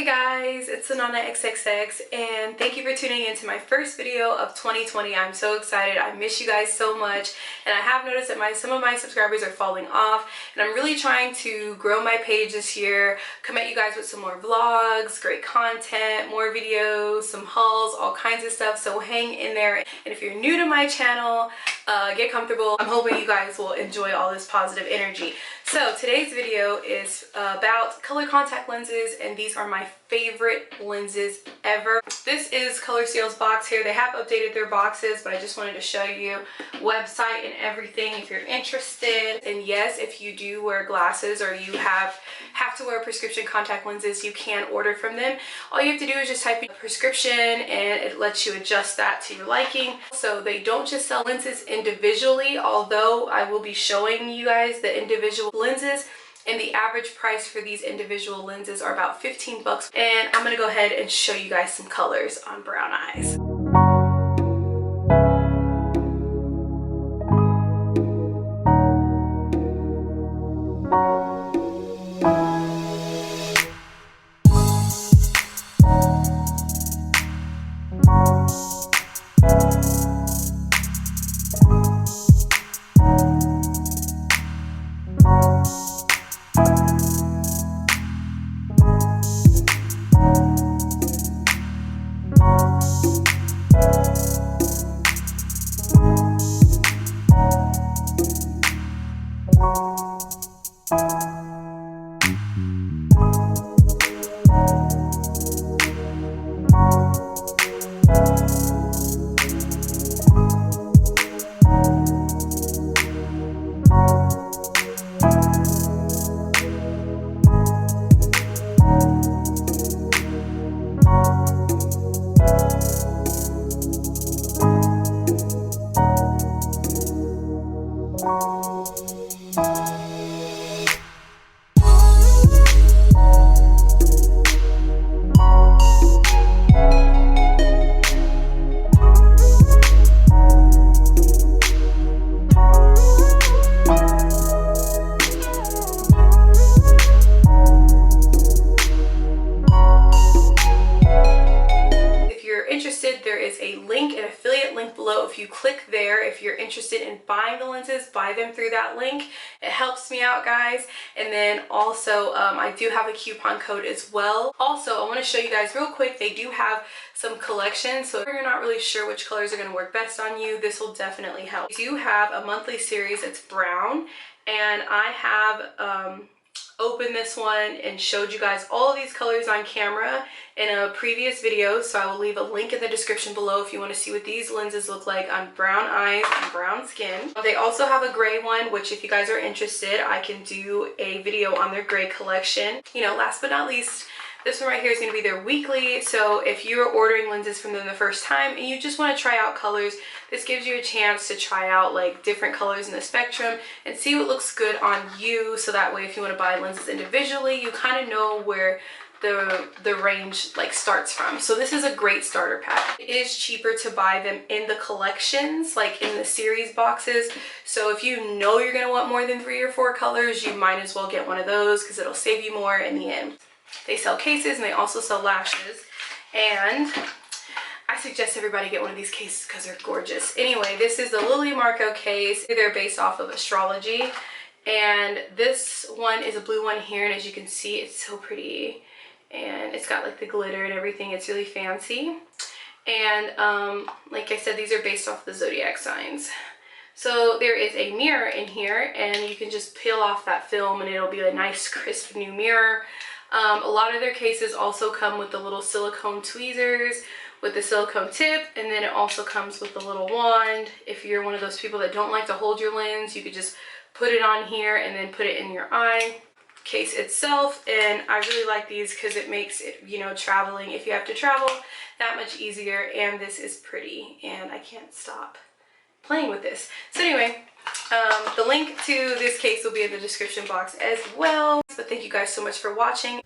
Hey guys, it's Lananaxxxx and thank you for tuning in to my first video of 2020. I'm so excited. I miss you guys so much, and I have noticed that some of my subscribers are falling off, and I'm really trying to grow my page this year, come at you guys with some more vlogs, great content, more videos, some hauls, all kinds of stuff. So hang in there, and if you're new to my channel, get comfortable. I'm hoping you guys will enjoy all this positive energy. So today's video is about color contact lenses, and these are my favorite lenses ever. This is Colorcl's box here. They have updated their boxes, but I just wanted to show you website and everything if you're interested. And yes, if you do wear glasses or you have to wear prescription contact lenses, you can order from them. All you have to do is just type in prescription and it lets you adjust that to your liking. So they don't just sell lenses individually, although I will be showing you guys the individual lenses, and the average price for these individual lenses are about 15 bucks. And I'm gonna go ahead and show you guys some colors on brown eyes. There is a link, an affiliate link below. If you click there, if you're interested in buying the lenses, buy them through that link. It helps me out, guys. And then also I do have a coupon code as well. Also, I want to show you guys real quick, they do have some collections, so if you're not really sure which colors are going to work best on you, this will definitely help. They do have a monthly series that's brown, and I have opened this one and showed you guys all of these colors on camera in a previous video, so I will leave a link in the description below if you want to see what these lenses look like on brown eyes and brown skin. They also have a gray one, which if you guys are interested, I can do a video on their gray collection. You know, last but not least, this one right here is going to be their weekly, so if you're ordering lenses from them the first time and you just want to try out colors, this gives you a chance to try out like different colors in the spectrum and see what looks good on you, so that way if you want to buy lenses individually, you kind of know where the range like starts from. So this is a great starter pack. It is cheaper to buy them in the collections, like in the series boxes. So if you know you're going to want more than 3 or 4 colors, you might as well get one of those because it'll save you more in the end. They sell cases and they also sell lashes, and I suggest everybody get one of these cases because they're gorgeous. Anyway, this is the Lily Marco case. They're based off of astrology, and this one is a blue one here, and as you can see, it's so pretty, and it's got like the glitter and everything. It's really fancy, and like I said, these are based off the zodiac signs. So there is a mirror in here, and you can just peel off that film and it'll be a nice crisp new mirror. A lot of their cases also come with the little silicone tweezers with the silicone tip, and then it also comes with the little wand. If you're one of those people that don't like to hold your lens, you could just put it on here and then put it in your eye case itself. And I really like these because it makes it, you know, traveling, if you have to travel, that much easier. And this is pretty, and I can't stop playing with this. So anyway, the link to this case will be in the description box as well. But thank you guys so much for watching.